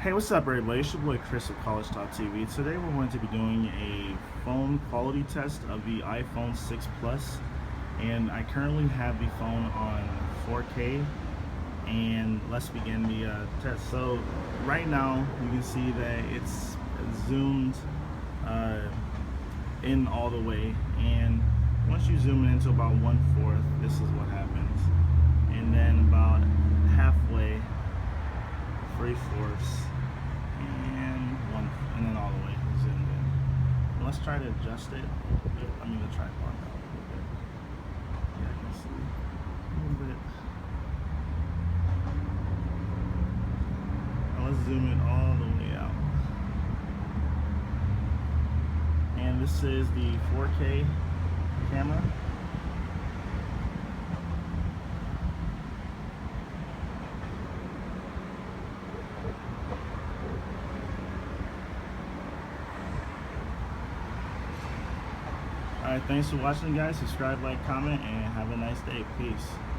Hey, what's up, everybody? It's your boy Chris of College Talk TV. Today, we're going to be doing a phone quality test of the iPhone 6 Plus, and I currently have the phone on 4K. And let's begin the test. So, right now, you can see that it's zoomed uh, in all the way, and once you zoom in into about 1/4, this is what happens, and then about halfway, 3/4 and one, and then all the way zoomed in. Let's try to adjust it. I mean the tripod now a little bit. Yeah, I can see a little bit. Now let's zoom it all the way out. And this is the 4K camera. Alright, thanks for watching, guys. Subscribe, like, comment, and have a nice day. Peace.